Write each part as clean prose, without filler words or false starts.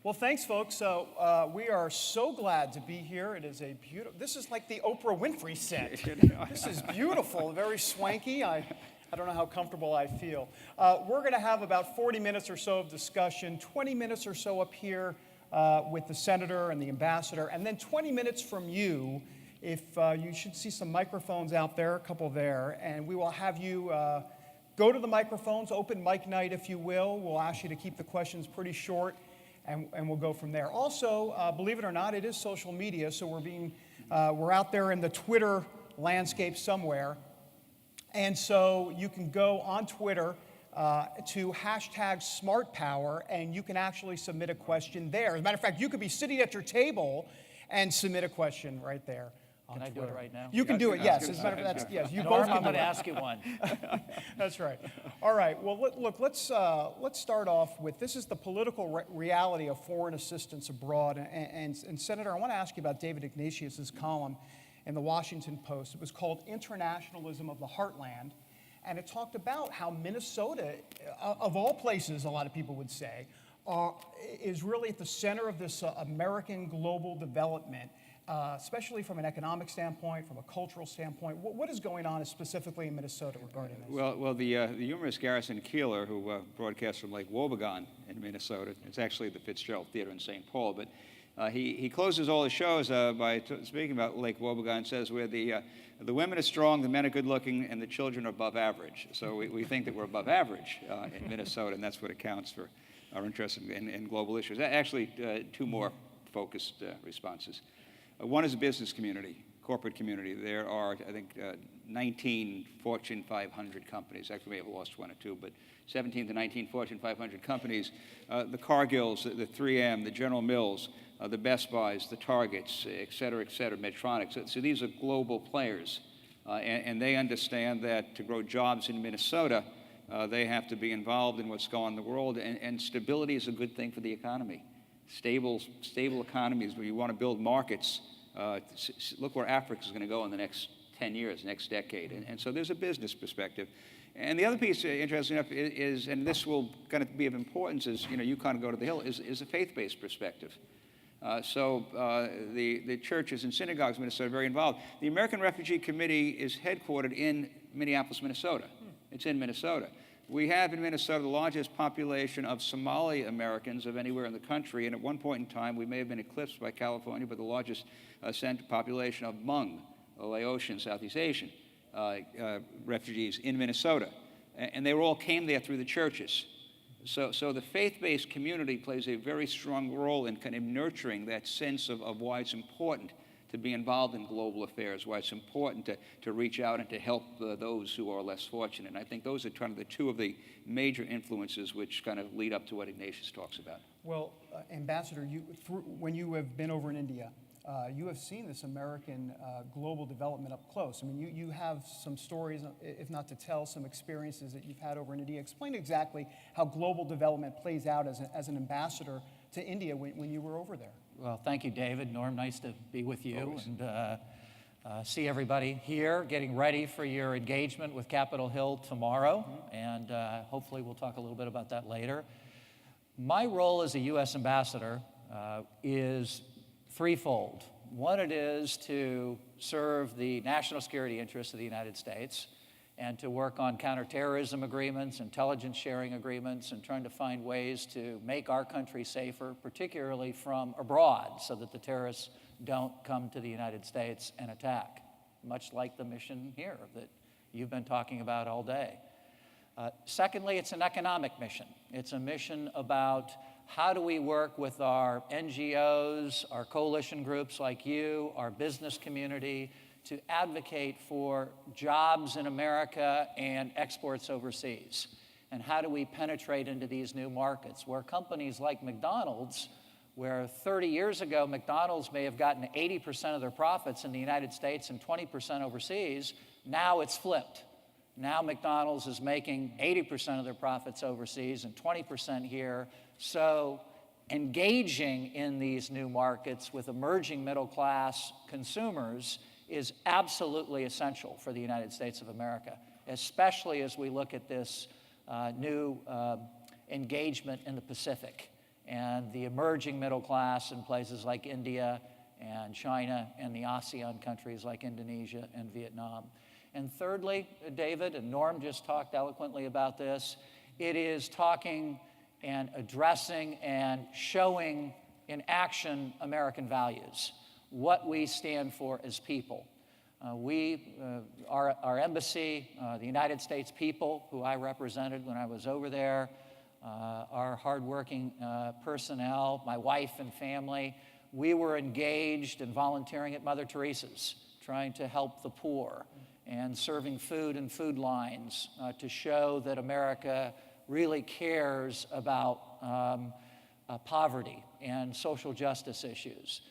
Well, thanks, folks. So we are so glad to be here. It is a beautiful. This is like the Oprah Winfrey set. This is beautiful, very swanky. I don't know how comfortable I feel. We're going to have about 40 minutes or so of discussion, 20 minutes or so up here with the senator and the ambassador, and then 20 minutes from you. If you should see some microphones out there, a couple there, and we will have you go to the microphones, open mic night, if you will. We'll ask you to keep the questions pretty short. And we'll go from there. Also, believe it or not, it is social media, so we're out there in the Twitter landscape somewhere. And so you can go on Twitter to #SmartPower, and you can actually submit a question there. As a matter of fact, you could be sitting at your table and submit a question right there. Can I do it right now? You can do it, yes. As a matter of fact, yes. You both I'm can going do to it. ask you one. That's right. All right. Well, look. Let's start off with this is the political reality of foreign assistance abroad. And Senator, I want to ask you about David Ignatius's column in the Washington Post. It was called "Internationalism of the Heartland," and it talked about how Minnesota, of all places, a lot of people would say, is really at the center of this American global development. Especially from an economic standpoint, from a cultural standpoint. What is going on specifically in Minnesota regarding this? Well, the humorist Garrison Keillor, who broadcasts from Lake Wobegon in Minnesota, it's actually the Fitzgerald Theater in St. Paul, but he closes all his shows by speaking about Lake Wobegon and says where the women are strong, the men are good looking, and the children are above average. So we think that we're above average in Minnesota, and that's what accounts for our interest in global issues. Actually, two more focused responses. One is a business community, corporate community. There are, I think, 19 Fortune 500 companies. Actually, we may have lost one or two, but 17 to 19 Fortune 500 companies. The Cargills, the 3M, the General Mills, the Best Buys, the Targets, et cetera, Medtronic. So these are global players. And they understand that to grow jobs in Minnesota, they have to be involved in what's going on in the world. And stability is a good thing for the economy. Stable economies where you want to build markets. Look where Africa is going to go in the next 10 years, next decade. And so there's a business perspective. And the other piece, interesting enough, is, and this will kind of be of importance as you kind of go to the Hill, is a faith-based perspective. So the churches and synagogues in Minnesota are very involved. The American Refugee Committee is headquartered in Minneapolis, Minnesota. It's in Minnesota. We have in Minnesota the largest population of Somali Americans of anywhere in the country, and at one point in time we may have been eclipsed by California, but the largest population of Hmong, Laotian, Southeast Asian refugees in Minnesota. And they all came there through the churches. So the faith-based community plays a very strong role in kind of nurturing that sense of why it's important to be involved in global affairs, why it's important to reach out and to help those who are less fortunate. And I think those are kind of the two of the major influences which kind of lead up to what Ignatius talks about. Well, Ambassador, when you have been over in India, you have seen this American global development up close. I mean, you have some stories, if not to tell, some experiences that you've had over in India. Explain exactly how global development plays out as an ambassador to India when you were over there. Well, thank you, David. Norm, nice to be with you and see everybody here, getting ready for your engagement with Capitol Hill tomorrow. And hopefully we'll talk a little bit about that later. My role as a U.S. ambassador is threefold. One, it is to serve the national security interests of the United States and to work on counterterrorism agreements, intelligence sharing agreements, and trying to find ways to make our country safer, particularly from abroad, so that the terrorists don't come to the United States and attack, much like the mission here that you've been talking about all day. Secondly, it's an economic mission. It's a mission about how do we work with our NGOs, our coalition groups like you, our business community, to advocate for jobs in America and exports overseas. And how do we penetrate into these new markets where companies like McDonald's, where 30 years ago McDonald's may have gotten 80% of their profits in the United States and 20% overseas, now it's flipped. Now McDonald's is making 80% of their profits overseas and 20% here. So engaging in these new markets with emerging middle-class consumers is absolutely essential for the United States of America, especially as we look at this new engagement in the Pacific. and the emerging middle class in places like India and China and the ASEAN countries like Indonesia and Vietnam. And thirdly, David and Norm just talked eloquently about this, it is talking and addressing and showing in action American values, what we stand for as people. Our embassy, the United States people, who I represented when I was over there, our hardworking personnel, my wife and family, we were engaged and volunteering at Mother Teresa's, trying to help the poor and serving food in food lines to show that America really cares about poverty and social justice issues.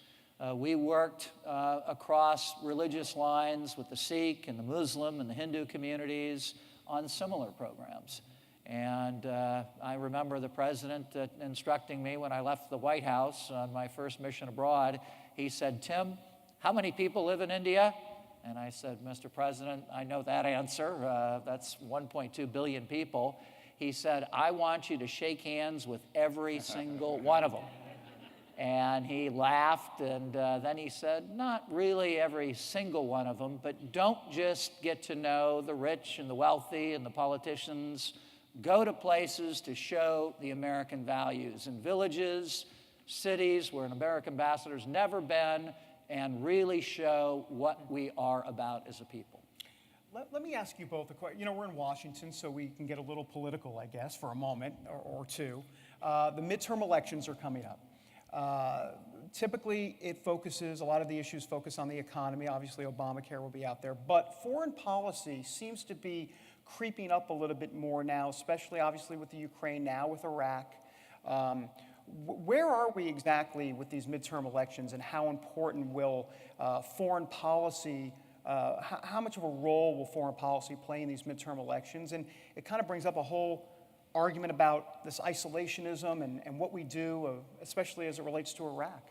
We worked across religious lines with the Sikh and the Muslim and the Hindu communities on similar programs. And I remember the president instructing me when I left the White House on my first mission abroad. He said, "Tim, how many people live in India?" And I said, "Mr. President, I know that answer. That's 1.2 billion people." He said, "I want you to shake hands with every single one of them." And he laughed, and then he said, "Not really every single one of them, but don't just get to know the rich and the wealthy and the politicians. Go to places to show the American values in villages, cities where an American ambassador's never been, and really show what we are about as a people." Let me ask you both a question. You know, we're in Washington, so we can get a little political, I guess, for a moment or two. The midterm elections are coming up. Typically, a lot of the issues focus on the economy. Obviously, Obamacare will be out there. But foreign policy seems to be creeping up a little bit more now, especially, obviously, with the Ukraine, now with Iraq. Where are we exactly with these midterm elections, and how important will foreign policy, how much of a role will foreign policy play in these midterm elections? And it kind of brings up a whole argument about this isolationism and what we do, especially as it relates to Iraq.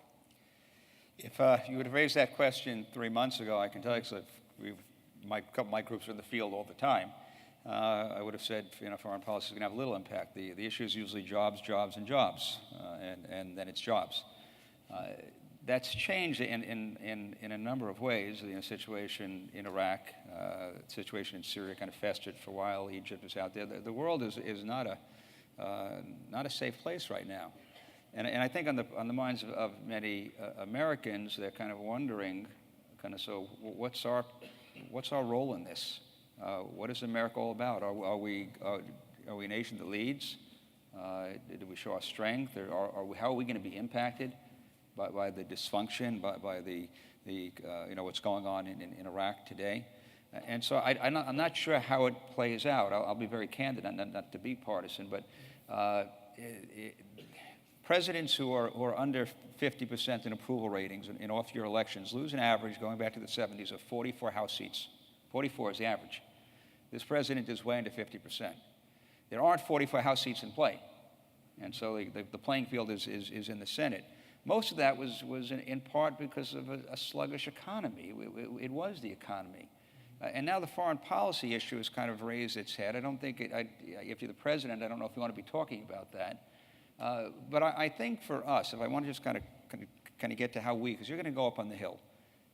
If you would have raised that question 3 months ago, I can tell you, because my groups are in the field all the time, I would have said, foreign policy is going to have little impact. The issue is usually jobs, jobs, and jobs, and then it's jobs. That's changed in a number of ways. The situation in Iraq, the situation in Syria kind of festered for a while. Egypt is out there. The world is not a safe place right now. And I think on the minds of many Americans, they're kind of wondering, so what's our role in this? What is America all about? Are we a nation that leads? Do we show our strength? Or how are we going to be impacted by the dysfunction, by the what's going on in Iraq today? And so I'm not sure how it plays out. I'll be very candid, not to be partisan, but presidents who are under 50% in approval ratings in off-year elections lose an average, going back to the 70s, of 44 House seats. 44 is the average. This president is way under 50%. There aren't 44 House seats in play, and so the playing field is in the Senate. Most of that was in part because of a sluggish economy. It was the economy. And now the foreign policy issue has kind of raised its head. I don't think, if you're the president, I don't know if you want to be talking about that. But I think for us, if I want to just kind of get to how because you're going to go up on the Hill.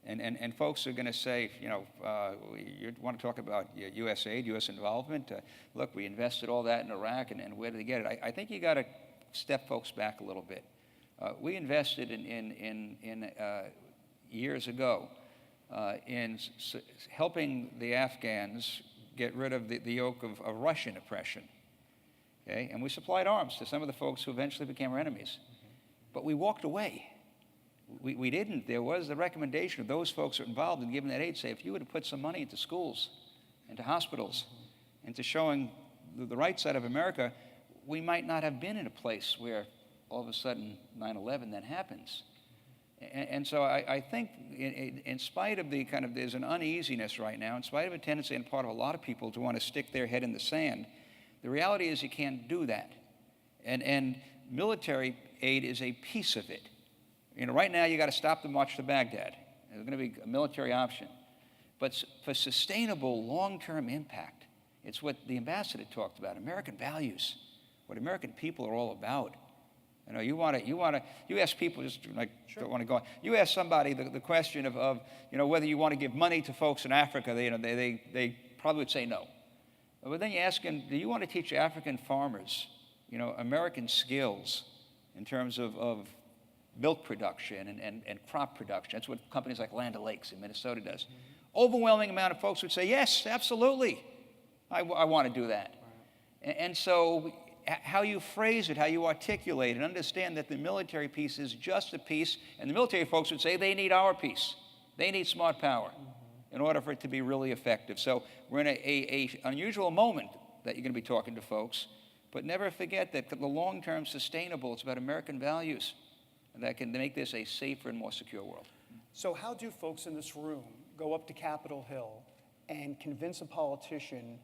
And folks are going to say, you want to talk about U.S. aid, U.S. involvement. Look, we invested all that in Iraq, and where did they get it? I think you got to step folks back a little bit. We invested in years ago in helping the Afghans get rid of the yoke of Russian oppression. Okay? And we supplied arms to some of the folks who eventually became our enemies. But we walked away. We didn't. There was the recommendation of those folks who were involved in giving that aid, say, if you would have put some money into schools, into hospitals, into showing the right side of America, we might not have been in a place where all of a sudden 9/11 then happens. And so I think in spite of there's an uneasiness right now, in spite of a tendency on the part of a lot of people to want to stick their head in the sand, the reality is you can't do that. And military aid is a piece of it. Right now you got to stop the march to Baghdad. There's going to be a military option. But for sustainable long-term impact, it's what the ambassador talked about, American values, what American people are all about. You know, you ask people, just like, don't want to go on. You ask somebody the question of you know, whether you want to give money to folks in Africa, they probably would say no. But then you ask them, do you want to teach African farmers, you know, American skills in terms of milk production and crop production? That's what companies like Land O'Lakes in Minnesota does. Overwhelming amount of folks would say, yes, absolutely, I want to do that. And so how you phrase it, how you articulate it, understand that the military piece is just a piece, and the military folks would say they need our piece. They need smart power in order for it to be really effective. So we're in a unusual moment that you're going to be talking to folks, but never forget that the long-term sustainable, it's about American values that can make this a safer and more secure world. So how do folks in this room go up to Capitol Hill and convince a politician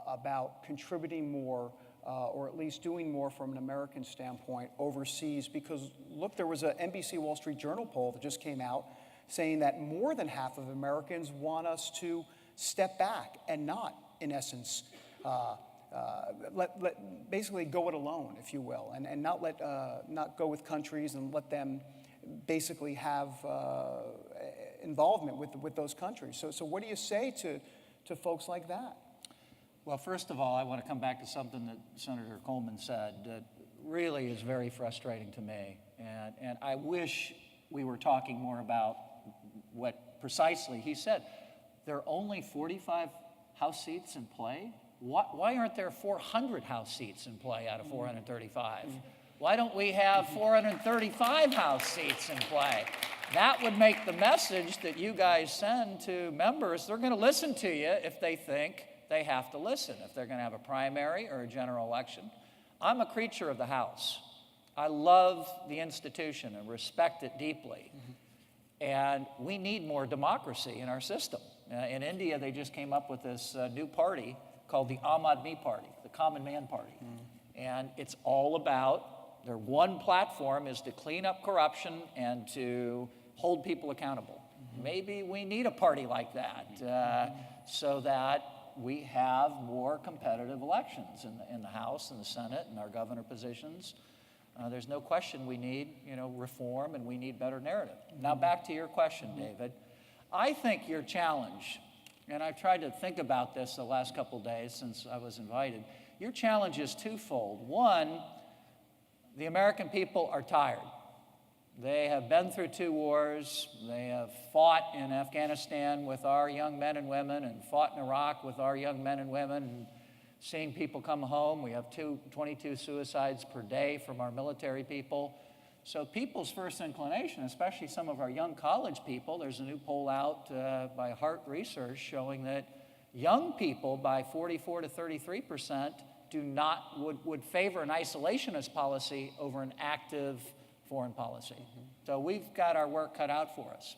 about contributing more or at least doing more from an American standpoint overseas? Because look, there was an NBC Wall Street Journal poll that just came out saying that more than half of Americans want us to step back and not, in essence, basically go it alone, if you will, and not go with countries and let them basically have involvement with those countries. So what do you say to folks like that? Well, first of all, I want to come back to something that Senator Coleman said that really is very frustrating to me. And I wish we were talking more about what precisely he said. There are only 45 House seats in play. Why aren't there 400 House seats in play out of 435? Why don't we have 435 House seats in play? That would make the message that you guys send to members, they're going to listen to you if they think they have to listen, if they're going to have a primary or a general election. I'm a creature of the House. I love the institution and respect it deeply. And we need more democracy in our system. In India, they just came up with this new party called the Aam Aadmi Party, the Common Man Party. And it's all about, their one platform is to clean up corruption and to hold people accountable. Maybe we need a party like that so that we have more competitive elections in the House and the Senate and our governor positions. There's no question we need, reform, and we need better narrative. Now back to your question, David. I think your challenge, and I've tried to think about this the last couple of days since I was invited, your challenge is twofold. One, the American people are tired. They have been through 2 wars. They have fought in Afghanistan with our young men and women and fought in Iraq with our young men and women and seeing people come home. We have 22 suicides per day from our military people. So people's first inclination, especially some of our young college people, there's a new poll out by Hart Research showing that young people by 44 to 33% would favor an isolationist policy over an active foreign policy. So we've got our work cut out for us.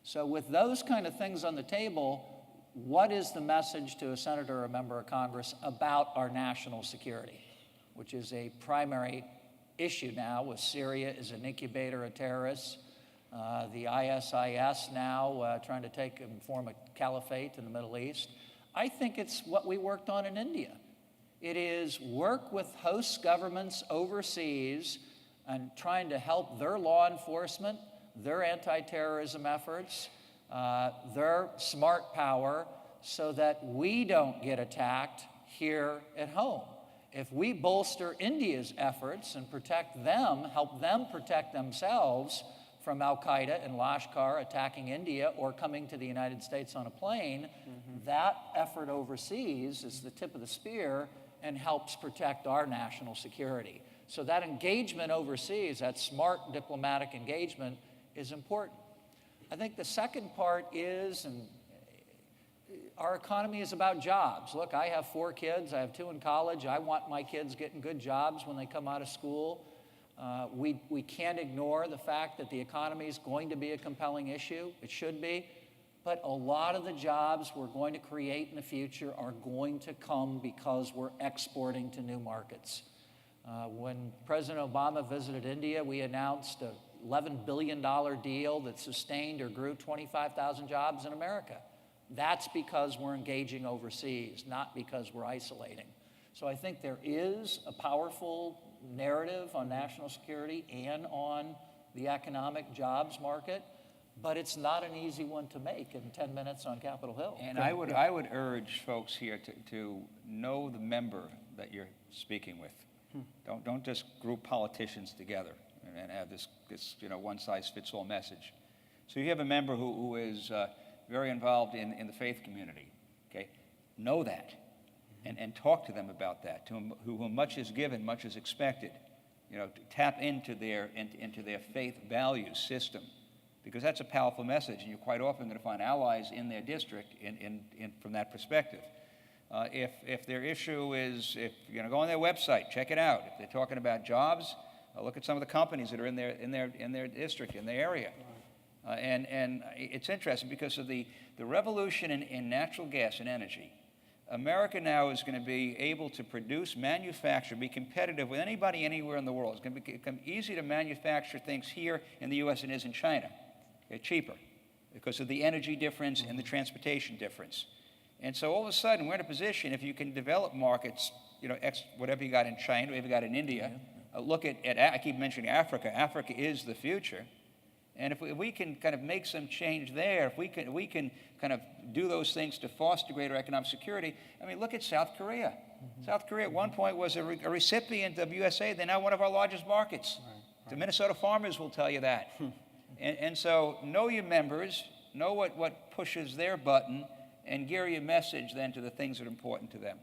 So with those kind of things on the table, what is the message to a senator or a member of Congress about our national security, which is a primary issue now with Syria as an incubator of terrorists, the ISIS now trying to form a caliphate in the Middle East. I think it's what we worked on in India. It is work with host governments overseas and trying to help their law enforcement, their anti-terrorism efforts, their smart power, so that we don't get attacked here at home. If we bolster India's efforts and protect them, help them protect themselves from Al-Qaeda and Lashkar attacking India or coming to the United States on a plane, that effort overseas is the tip of the spear and helps protect our national security. So that engagement overseas, that smart diplomatic engagement, is important. I think the second part is, and our economy is about jobs. Look, I have 4 kids. I have 2 in college. I want my kids getting good jobs when they come out of school. We can't ignore the fact that the economy is going to be a compelling issue. It should be. But a lot of the jobs we're going to create in the future are going to come because we're exporting to new markets. When President Obama visited India, we announced an $11 billion deal that sustained or grew 25,000 jobs in America. That's because we're engaging overseas, not because we're isolating. So I think there is a powerful narrative on national security and on the economic jobs market, but it's not an easy one to make in 10 minutes on Capitol Hill. And I would urge folks here to know the member that you're speaking with. Don't just group politicians together and have this one-size-fits-all message. So you have a member who is very involved in the faith community. Okay, know that, and talk to them about that. To whom much is given, much is expected. To tap into their faith value system, because that's a powerful message, and you're quite often going to find allies in their district from that perspective. If their issue is, if you're going to go on their website, check it out. If they're talking about jobs, look at some of the companies that are in their district, in their area. And it's interesting because of the revolution in natural gas and energy. America now is going to be able to produce, manufacture, be competitive with anybody anywhere in the world. It's going to become easy to manufacture things here in the U.S. than it is in China. Okay, cheaper because of the energy difference and the transportation difference. And so all of a sudden, we're in a position, if you can develop markets, whatever you got in China, whatever you got in India, look at I keep mentioning Africa. Africa is the future. And if we can kind of make some change there, if we can kind of do those things to foster greater economic security, I mean, look at South Korea. South Korea at one point was a recipient of USA. They're now one of our largest markets. The Minnesota farmers will tell you that. And so know your members, know what pushes their button, and gear your message then to the things that are important to them.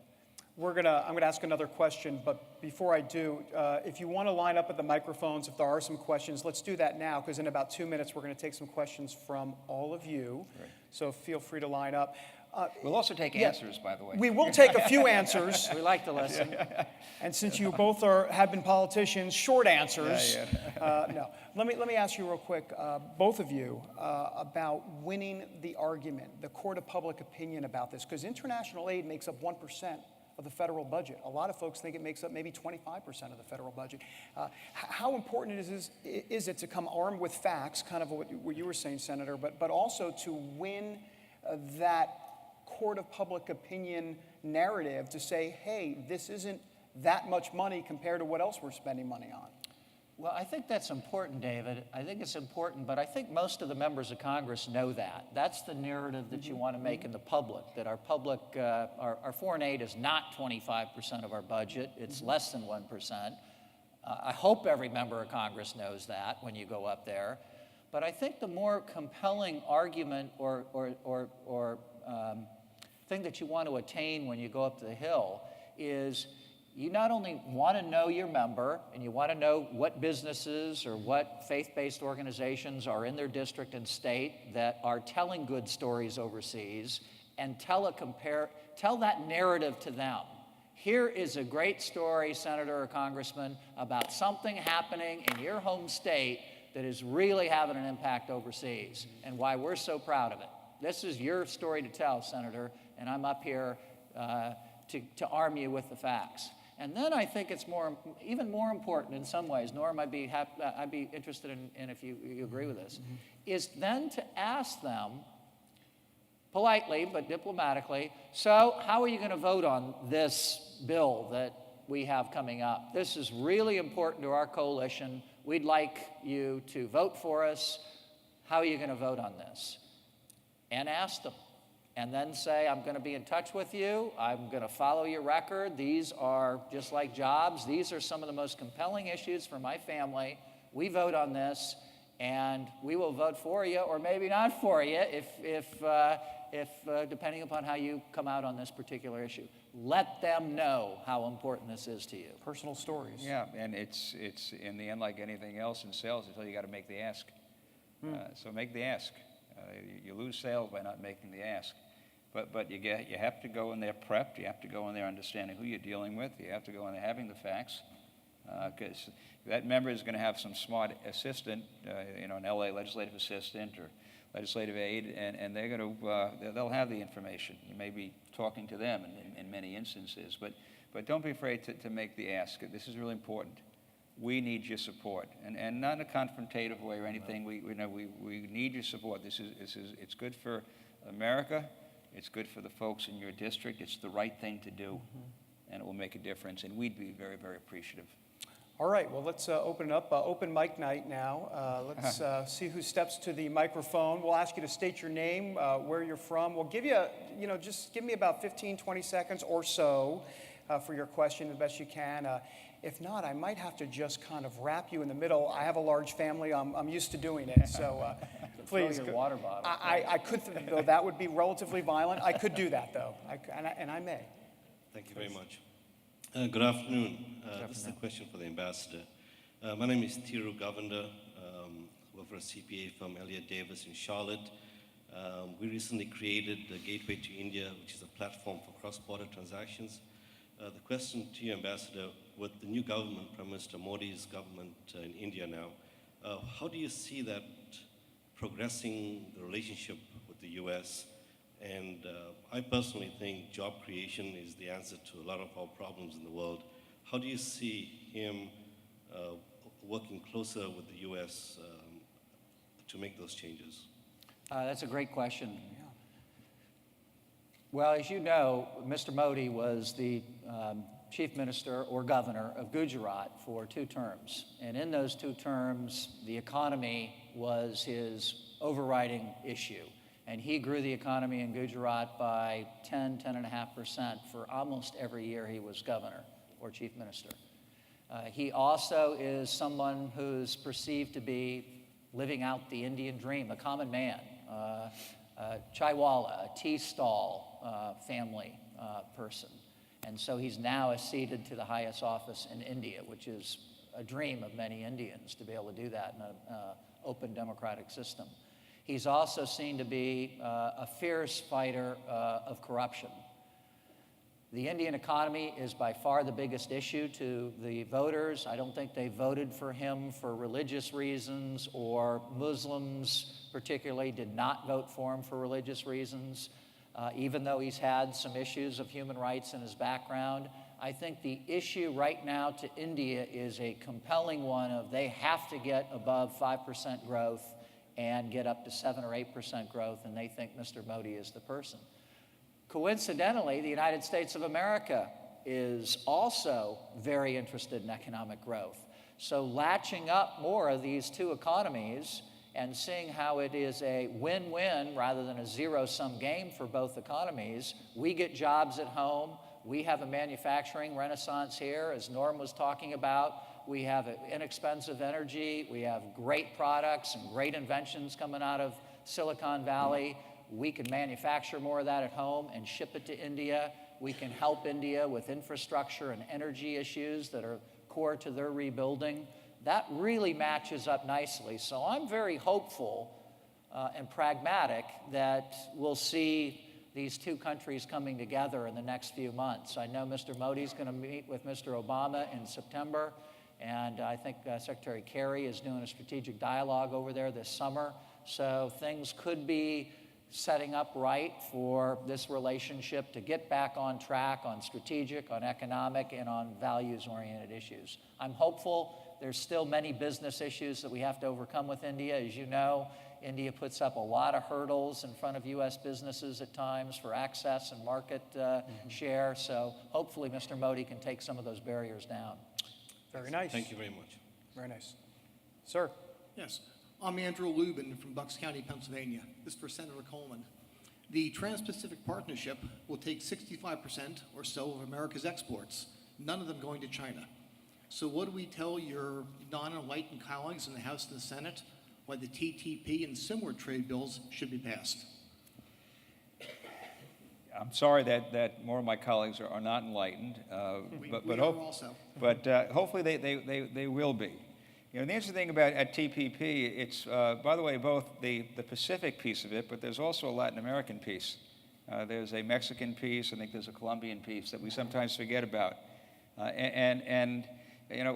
I'm gonna ask another question, but before I do, if you want to line up at the microphones, if there are some questions, let's do that now, because in about 2 minutes we're going to take some questions from all of you. Right. So feel free to line up. We'll also take answers, by the way. We will take a few answers. We like to listen. And since you both have been politicians, short answers. No. Let me ask you real quick, both of you, about winning the argument, the court of public opinion about this, because international aid makes up 1% of the federal budget. A lot of folks think it makes up maybe 25% of the federal budget. How important is it to come armed with facts, kind of what you were saying, Senator, but also to win that court of public opinion narrative to say, hey, this isn't that much money compared to what else we're spending money on? Well, I think that's important, David. I think it's important, but I think most of the members of Congress know that. That's the narrative that you want to make in the public, that our public, our foreign aid is not 25% of our budget. It's less than 1%. I hope every member of Congress knows that when you go up there. But I think the more compelling argument or thing that you want to attain when you go up the Hill is you not only want to know your member, and you want to know what businesses or what faith-based organizations are in their district and state that are telling good stories overseas, and tell that narrative to them. Here is a great story, Senator or Congressman, about something happening in your home state that is really having an impact overseas, and why we're so proud of it. This is your story to tell, Senator, and I'm up here to arm you with the facts. And then I think it's even more important in some ways, Norm, I'd be interested in if you agree with this, is then to ask them, politely but diplomatically, so how are you going to vote on this bill that we have coming up? This is really important to our coalition. We'd like you to vote for us. How are you going to vote on this? And ask them. And then say, I'm going to be in touch with you. I'm going to follow your record. These are, just like jobs, these are some of the most compelling issues for my family. We vote on this, and we will vote for you, or maybe not for you, if depending upon how you come out on this particular issue. Let them know how important this is to you. Personal stories. Yeah, and it's in the end like anything else in sales, until you got to make the ask. So make the ask. You lose sales by not making the ask. But you have to go in there prepped. You have to go in there understanding who you're dealing with. You have to go in there having the facts, because that member is going to have some smart assistant, an LA legislative assistant or legislative aide, and they're going to they'll have the information. You may be talking to them in many instances, but don't be afraid to make the ask. This is really important. We need your support, and not in a confrontative way or anything. We need your support. It's good for America. It's good for the folks in your district. It's the right thing to do, and it will make a difference. And we'd be very, very appreciative. All right, well, let's open it up. Open mic night now. Let's see who steps to the microphone. We'll ask you to state your name, where you're from. We'll give you, just give me about 15, 20 seconds or so for your question the best you can. If not, I might have to just kind of wrap you in the middle. I have a large family. I'm used to doing it, so please. Throw your water bottle. I could, though that would be relatively violent. I could do that, though, and I may. Thank you very much. Good afternoon. This is a question for the ambassador. My name is Thiru Govender. Work for a CPA firm, Elliott Davis in Charlotte. We recently created the Gateway to India, which is a platform for cross-border transactions. The question to you, Ambassador, with the new government, Prime Minister Modi's government in India now, how do you see that progressing the relationship with the U.S.? And I personally think job creation is the answer to a lot of our problems in the world. How do you see him working closer with the U.S. To make those changes? That's a great question. Well, as you know, Mr. Modi was the chief minister or governor of Gujarat for 2 terms. And in those 2 terms, the economy was his overriding issue. And he grew the economy in Gujarat by 10.5% for almost every year he was governor or chief minister. He also is someone who's perceived to be living out the Indian dream, a common man, chaiwala, a tea stall family person. And so he's now acceded to the highest office in India, which is a dream of many Indians to be able to do that in an open democratic system. He's also seen to be a fierce fighter of corruption. The Indian economy is by far the biggest issue to the voters. I don't think they voted for him for religious reasons, or Muslims particularly did not vote for him for religious reasons, even though he's had some issues of human rights in his background. I think the issue right now to India is a compelling one of they have to get above 5% growth and get up to 7 or 8% growth, and they think Mr. Modi is the person. Coincidentally, the United States of America is also very interested in economic growth. So latching up more of these 2 economies and seeing how it is a win-win rather than a zero-sum game for both economies, we get jobs at home, we have a manufacturing renaissance here, as Norm was talking about. We have inexpensive energy, we have great products and great inventions coming out of Silicon Valley. We can manufacture more of that at home and ship it to India. We can help India with infrastructure and energy issues that are core to their rebuilding. That really matches up nicely. So I'm very hopeful and pragmatic that we'll see these 2 countries coming together in the next few months. I know Mr. Modi's going to meet with Mr. Obama in September. And I think Secretary Kerry is doing a strategic dialogue over there this summer. So things could be setting up right for this relationship to get back on track on strategic, on economic, and on values-oriented issues. I'm hopeful. There's still many business issues that we have to overcome with India. As you know, India puts up a lot of hurdles in front of U.S. businesses at times for access and market share. So hopefully Mr. Modi can take some of those barriers down. Very nice. Thank you very much. Very nice. Sir. Yes. I'm Andrew Lubin from Bucks County, Pennsylvania. This is for Senator Coleman. The Trans-Pacific Partnership will take 65% or so of America's exports, none of them going to China. So what do we tell your non-enlightened colleagues in the House and the Senate why the TTP and similar trade bills should be passed? I'm sorry that more of my colleagues are not enlightened, but hopefully they will be. The interesting thing about at TPP, it's, by the way, both the Pacific piece of it, but there's also a Latin American piece. There's a Mexican piece, I think there's a Colombian piece that we sometimes forget about.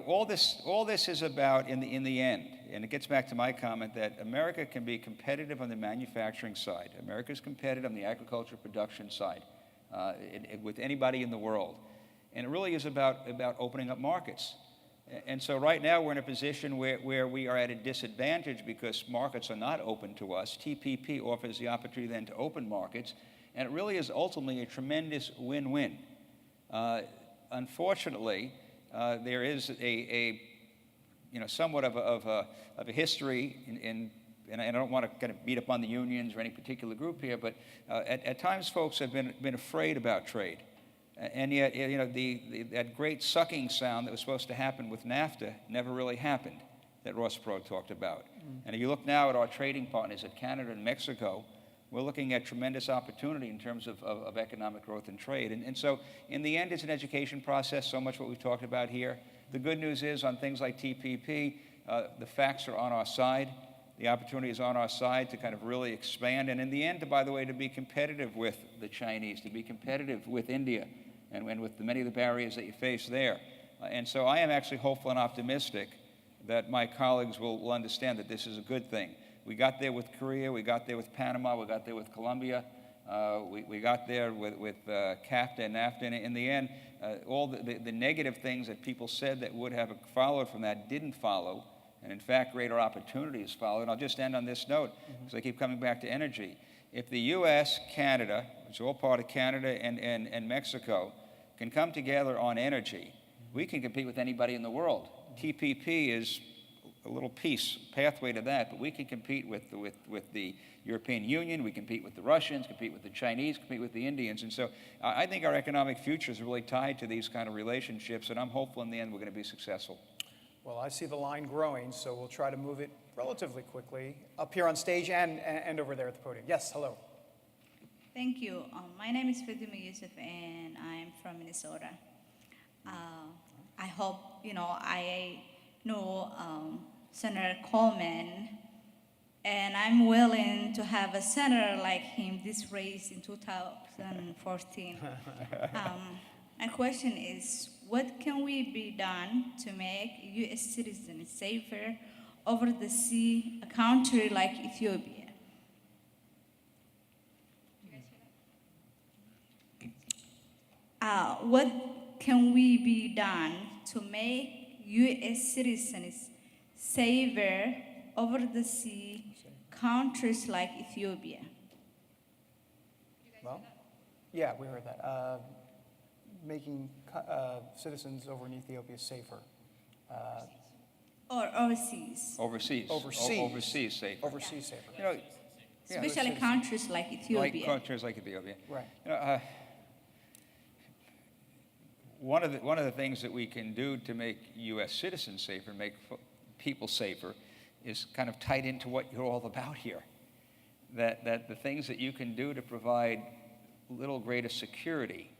All this is about, in the end, and it gets back to my comment that America can be competitive on the manufacturing side. America's competitive on the agriculture production side with anybody in the world. And it really is about opening up markets. And so right now we're in a position where we are at a disadvantage because markets are not open to us. TPP offers the opportunity then to open markets, and it really is ultimately a tremendous win-win. Unfortunately, there is a somewhat of a history and I don't want to kind of beat up on the unions or any particular group here, but at times folks have been afraid about trade. And yet, that great sucking sound that was supposed to happen with NAFTA never really happened, that Ross Perot talked about. And if you look now at our trading partners at Canada and Mexico, we're looking at tremendous opportunity in terms of economic growth and trade. And so in the end, it's an education process, so much what we've talked about here. The good news is on things like TPP, the facts are on our side. The opportunity is on our side to kind of really expand. And in the end, by the way, to be competitive with the Chinese, to be competitive with India, and with many of the barriers that you face there. And so I am actually hopeful and optimistic that my colleagues will understand that this is a good thing. We got there with Korea, we got there with Panama, we got there with Colombia, we got there with CAFTA and NAFTA. And in the end, all the negative things that people said that would have followed from that didn't follow. And in fact, greater opportunities followed. And I'll just end on this note, because I keep coming back to energy. If the U.S., Canada, which is all part of Canada and Mexico, can come together on energy, we can compete with anybody in the world. TPP is a little piece, pathway to that, but we can compete with the European Union, we compete with the Russians, compete with the Chinese, compete with the Indians. And so I think our economic future is really tied to these kind of relationships, and I'm hopeful in the end we're going to be successful. Well, I see the line growing, so we'll try to move it relatively quickly up here on stage and over there at the podium. Yes, hello. Thank you. My name is Fatima Yusuf, and I'm from Minnesota. I hope, I know Senator Coleman, and I'm willing to have a senator like him this race in 2014. My question is, what can we be done to make U.S. citizens safer over the sea, a country like Ethiopia? What can we be done to make U.S. citizens safer over the sea, countries like Ethiopia? Well, yeah, we heard that. Making citizens over in Ethiopia safer. Or overseas? Overseas. Overseas. Overseas safer. Overseas safer. Yeah, Especially countries like Ethiopia. like countries like Ethiopia. Right. One of the things that we can do to make U.S. citizens safer, make people safer, is kind of tied into what you're all about here. That the things that you can do to provide a little greater security,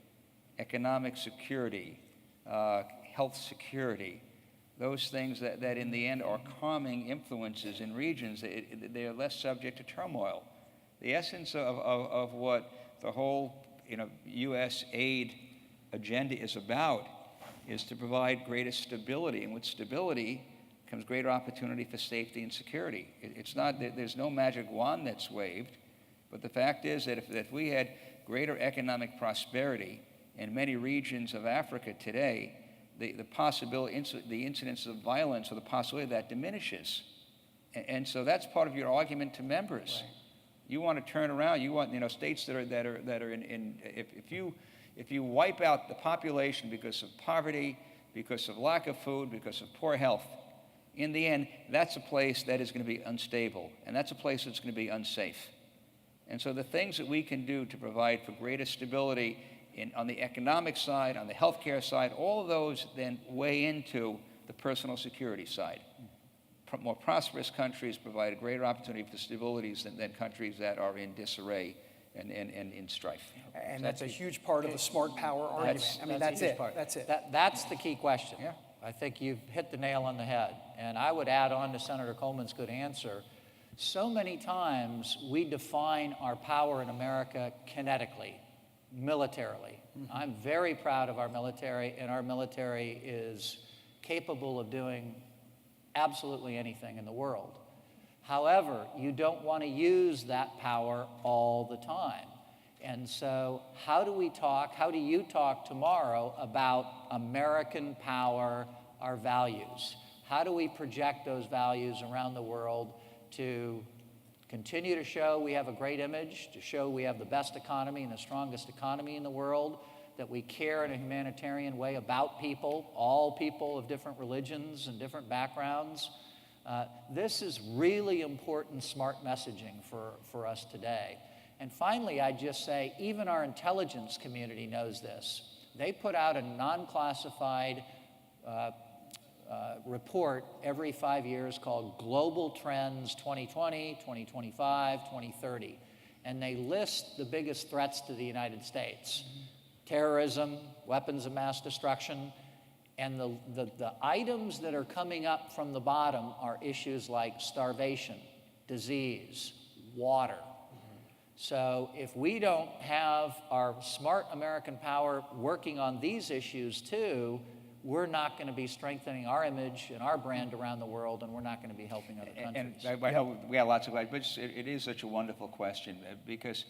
economic security, health security, those things that in the end are calming influences in regions, they are less subject to turmoil. The essence of what the whole U.S. aid agenda is about is to provide greater stability, and with stability comes greater opportunity for safety and security. It's not that there's no magic wand that's waved, but the fact is that if we had greater economic prosperity in many regions of Africa today, the possibility, the incidence of violence or the possibility of that diminishes. And so that's part of your argument to members. Right. You want to turn around. You want states that are in if you wipe out the population because of poverty, because of lack of food, because of poor health, in the end, that's a place that is going to be unstable, and that's a place that's going to be unsafe. And so the things that we can do to provide for greater stability on the economic side, on the healthcare side, all of those then weigh into the personal security side. More prosperous countries provide a greater opportunity for stabilities than countries that are in disarray and in strife. And that's a huge part of the smart power argument. That's it. That's it. That's the key question. Yeah. I think you've hit the nail on the head. And I would add on to Senator Coleman's good answer. So many times we define our power in America kinetically, militarily. Mm-hmm. I'm very proud of our military, and our military is capable of doing absolutely anything in the world. However, you don't want to use that power all the time. And so how do you talk tomorrow about American power, our values? How do we project those values around the world to continue to show we have a great image, to show we have the best economy and the strongest economy in the world, that we care in a humanitarian way about people, all people of different religions and different backgrounds. This is really important, smart messaging for us today. And finally, I'd just say, even our intelligence community knows this. They put out a non-classified report every 5 years called Global Trends 2020, 2025, 2030. And they list the biggest threats to the United States. Terrorism, weapons of mass destruction, and the items that are coming up from the bottom are issues like starvation, disease, water. So if we don't have our smart American power working on these issues too, we're not going to be strengthening our image and our brand around the world, and we're not going to be helping other countries. And I know we got lots of questions, but it is such a wonderful question because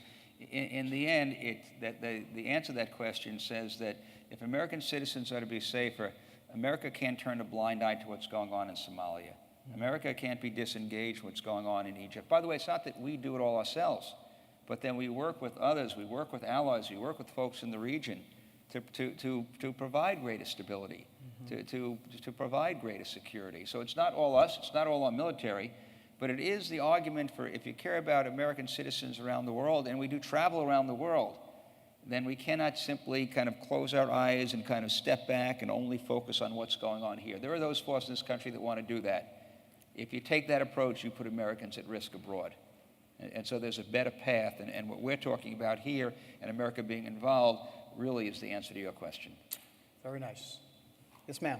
in the end, the answer to that question says that if American citizens are to be safer, America can't turn a blind eye to what's going on in Somalia. America can't be disengaged with what's going on in Egypt. By the way, it's not that we do it all ourselves, but then we work with others, we work with allies, we work with folks in the region to provide greater stability, to provide greater security. So it's not all us, it's not all our military, but it is the argument for if you care about American citizens around the world, and we do travel around the world, then we cannot simply kind of close our eyes and kind of step back and only focus on what's going on here. There are those forces in this country that want to do that. If you take that approach, you put Americans at risk abroad. And so there's a better path, and what we're talking about here and America being involved really is the answer to your question. Very nice. Yes, ma'am.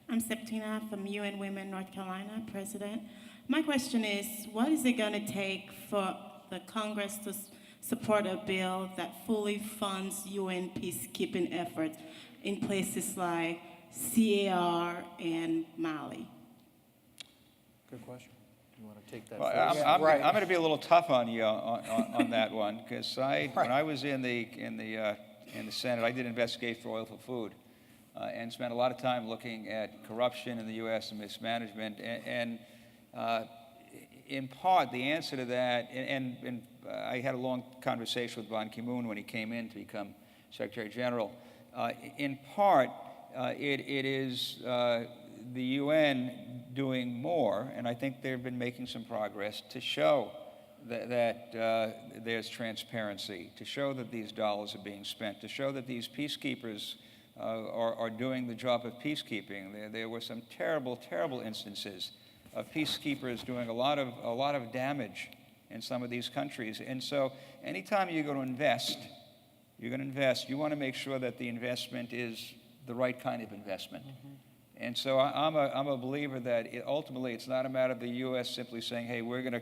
I'm Septina from UN Women North Carolina, President. My question is, what is it going to take for the Congress to support a bill that fully funds UN peacekeeping efforts in places like CAR and Mali? Good question. You want to take that Well, first? I'm Right. going to be a little tough on you on that one because when I was in the Senate, I did investigate for oil for food and spent a lot of time looking at corruption in the U.S. and mismanagement. And in part, the answer to that, and I had a long conversation with Ban Ki-moon when he came in to become Secretary General. In part, it is the UN doing more, and I think they've been making some progress to show that there's transparency, to show that these dollars are being spent, to show that these peacekeepers are doing the job of peacekeeping. There were some terrible, terrible instances of peacekeepers doing a lot of damage in some of these countries. And so anytime you're going to invest, you want to make sure that the investment is the right kind of investment. And so I'm a believer that ultimately it's not a matter of the U.S. simply saying, hey, we're going to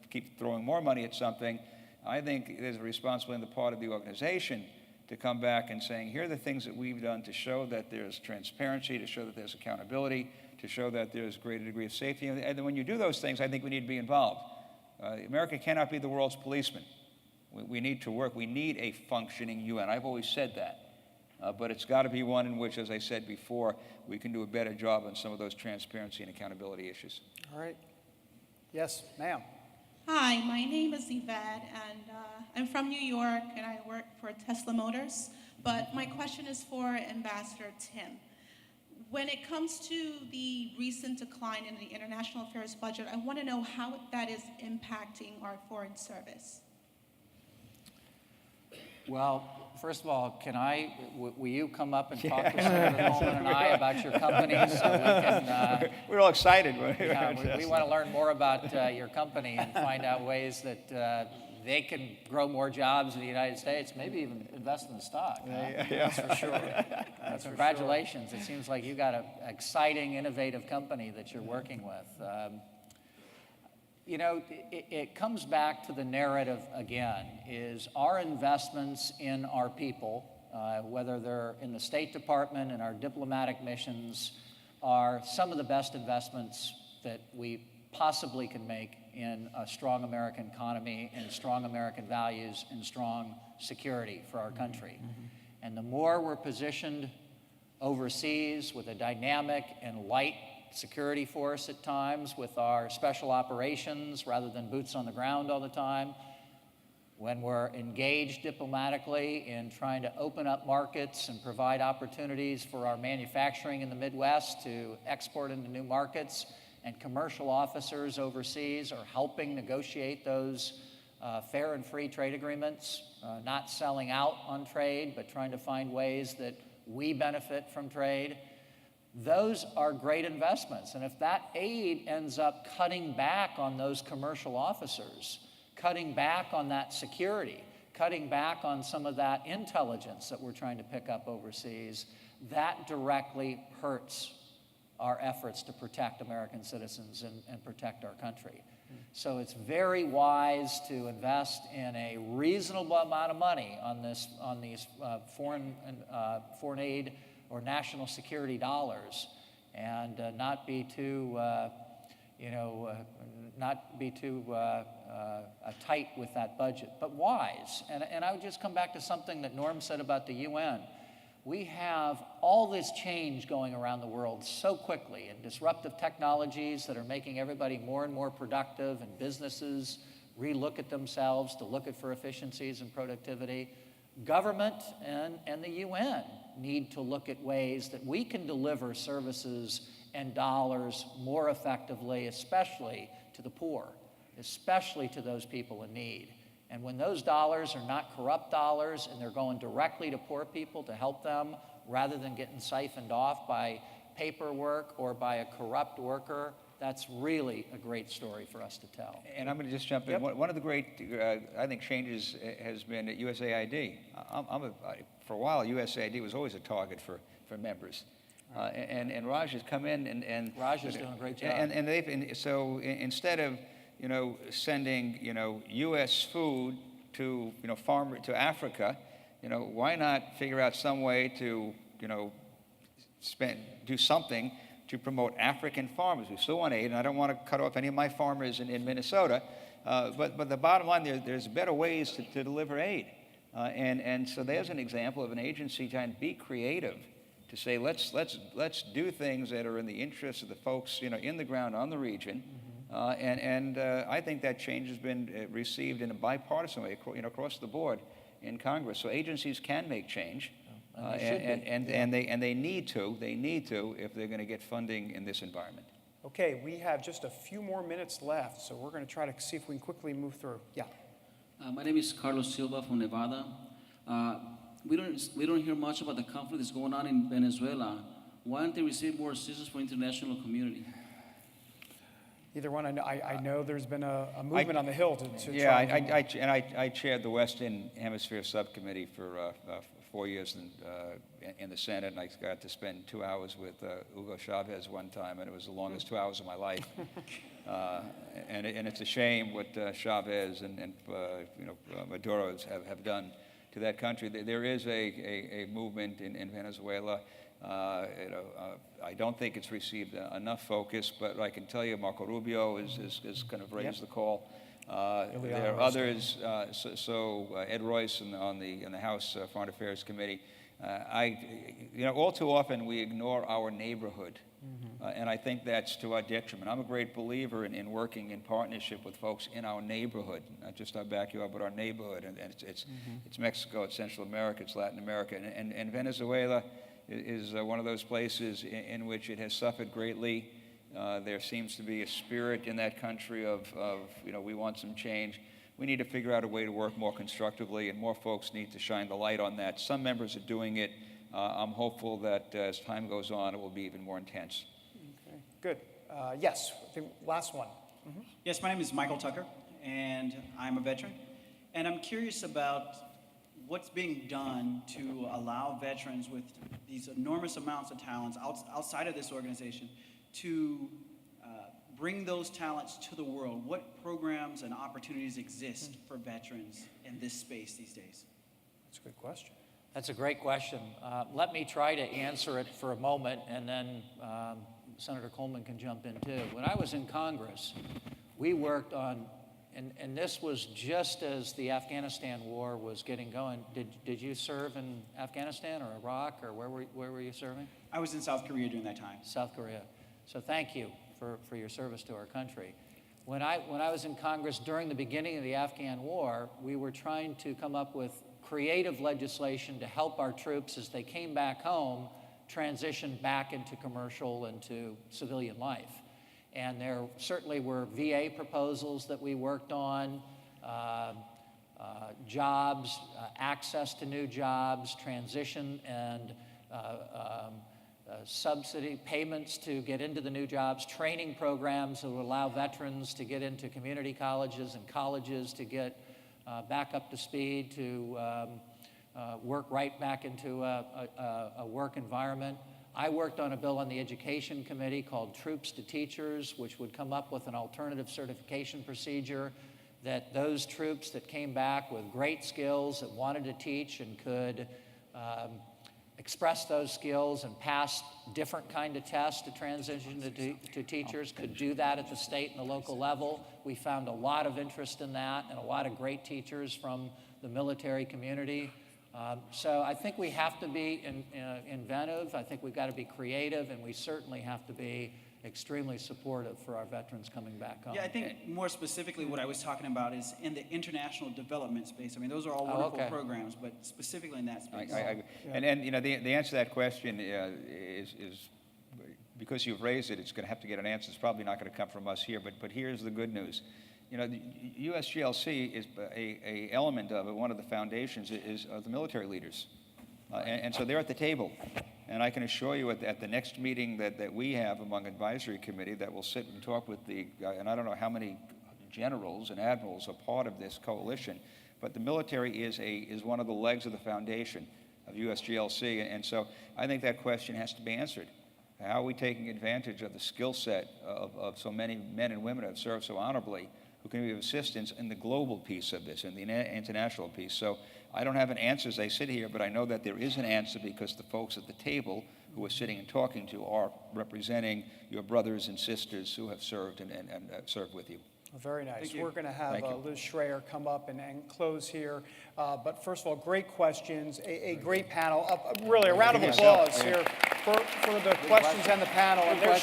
keep throwing more money at something. I think there's a responsibility on the part of the organization to come back and saying, here are the things that we've done to show that there's transparency, to show that there's accountability, to show that there's a greater degree of safety. And then when you do those things, I think we need to be involved. America cannot be the world's policeman. We need to work. We need a functioning UN. I've always said that. But it's got to be one in which, as I said before, we can do a better job on some of those transparency and accountability issues. All right. Yes, ma'am. Hi, my name is Yvette, and I'm from New York, and I work for Tesla Motors. But my question is for Ambassador Tim. When it comes to the recent decline in the international affairs budget, I want to know how that is impacting our foreign service. Well, first of all, will you come up and talk to Senator Coleman and I about your company so we can... We're all excited. we want to learn more about your company and find out ways that they can grow more jobs in the United States, maybe even invest in the stock. That's for sure. Congratulations. It seems like you got an exciting, innovative company that you're working with. You know, it comes back to the narrative again, is our investments in our people, whether they're in the State Department and our diplomatic missions, are some of the best investments that we possibly can make in a strong American economy and strong American values and strong security for our country. And the more we're positioned overseas with a dynamic and light security force at times, with our special operations rather than boots on the ground all the time, when we're engaged diplomatically in trying to open up markets and provide opportunities for our manufacturing in the Midwest to export into new markets, and commercial officers overseas are helping negotiate those fair and free trade agreements, not selling out on trade, but trying to find ways that we benefit from trade. Those are great investments. And if that aid ends up cutting back on those commercial officers, cutting back on that security, cutting back on some of that intelligence that we're trying to pick up overseas, that directly hurts our efforts to protect American citizens and protect our country. So it's very wise to invest in a reasonable amount of money on these foreign aid or national security dollars, and not be too tight with that budget, but wise. And I would just come back to something that Norm said about the UN. We have all this change going around the world so quickly, and disruptive technologies that are making everybody more and more productive, and businesses relook at themselves to look for efficiencies and productivity. Government and the UN need to look at ways that we can deliver services and dollars more effectively, especially to the poor, especially to those people in need. And when those dollars are not corrupt dollars and they're going directly to poor people to help them, rather than getting siphoned off by paperwork or by a corrupt worker, that's really a great story for us to tell. And I'm going to just jump in. One of the great, I think, changes has been at USAID. For a while, USAID was always a target for members. And Raj has come in and Raj is doing a great job. So instead of sending U.S. food to to Africa, why not figure out some way to do something to promote African farmers? We still want aid, and I don't want to cut off any of my farmers in Minnesota, but the bottom line, there's better ways to deliver aid, and so there's an example of an agency trying to be creative, to say let's do things that are in the interest of the folks in the ground on the region. And I think that change has been received in a bipartisan way, across the board in Congress. So agencies can make change, and they need to if they're going to get funding in this environment. Okay, we have just a few more minutes left, so we're going to try to see if we can quickly move through. Yeah. My name is Carlos Silva from Nevada. We don't hear much about the conflict that's going on in Venezuela. Why don't they receive more assistance from the international community? Either one. I know there's been a movement on the Hill to yeah, try. I chaired the Western Hemisphere Subcommittee for 4 years in the Senate, and I got to spend 2 hours with Hugo Chavez one time, and it was the longest 2 hours of my life. And it's a shame what Chavez and Maduro have done to that country. There is a movement in Venezuela. I don't think it's received enough focus, but I can tell you Marco Rubio is kind of raised the call. There are others. Ed Royce on the House Foreign Affairs Committee. All too often we ignore our neighborhood, and I think that's to our detriment. I'm a great believer in working in partnership with folks in our neighborhood, not just our backyard, but our neighborhood. And it's Mexico, it's Central America, it's Latin America, and Venezuela is one of those places in which it has suffered greatly. There seems to be a spirit in that country of we want some change. We need to figure out a way to work more constructively, and more folks need to shine the light on that. Some members are doing it. I'm hopeful that as time goes on, it will be even more intense. Okay, good. Yes, I think last one. Yes, my name is Michael Tucker, and I'm a veteran. And I'm curious about what's being done to allow veterans with these enormous amounts of talents outside of this organization to bring those talents to the world. What programs and opportunities exist for veterans in this space these days? That's a good question. That's a great question. Let me try to answer it for a moment, and then Senator Coleman can jump in too. When I was in Congress, we worked on, and this was just as the Afghanistan war was getting going. Did you serve in Afghanistan or Iraq, or where were you serving? I was in South Korea during that time. South Korea. So thank you for your service to our country. When I was in Congress during the beginning of the Afghan war, we were trying to come up with creative legislation to help our troops as they came back home transition back into commercial and to civilian life. And there certainly were VA proposals that we worked on, jobs, access to new jobs, transition and subsidy payments to get into the new jobs, training programs that would allow veterans to get into community colleges and colleges to get back up to speed, to work right back into a work environment. I worked on a bill on the Education Committee called Troops to Teachers, which would come up with an alternative certification procedure that those troops that came back with great skills that wanted to teach and could express those skills and pass different kind of tests to transition to teachers could do that at the state and the local level. We found a lot of interest in that and a lot of great teachers from the military community. So I think we have to be inventive. I think we've got to be creative, and we certainly have to be extremely supportive for our veterans coming back home. Yeah, I think more specifically what I was talking about is in the international development space. I mean, those are all wonderful programs, but specifically in that space. And you know, the answer to that question is because you've raised it, it's going to have to get an answer. It's probably not going to come from us here, but here's the good news. You know, the USGLC is a element of it. One of the foundations is the military leaders. And so they're at the table. And I can assure you at the next meeting that we have among advisory committee that we'll sit and talk with and I don't know how many generals and admirals are part of this coalition, but the military is one of the legs of the foundation of USGLC. And so I think that question has to be answered. How are we taking advantage of the skill set of so many men and women who have served so honorably, who can be of assistance in the global piece of this, in the international piece? So I don't have an answer as I sit here, but I know that there is an answer because the folks at the table who we're sitting and talking to are representing your brothers and sisters who have served and served with you. Very nice. We're going to have Liz Schreier come up and close here. But first of all, great questions, a great panel. Really, a round of applause here for the questions and the panel. And there she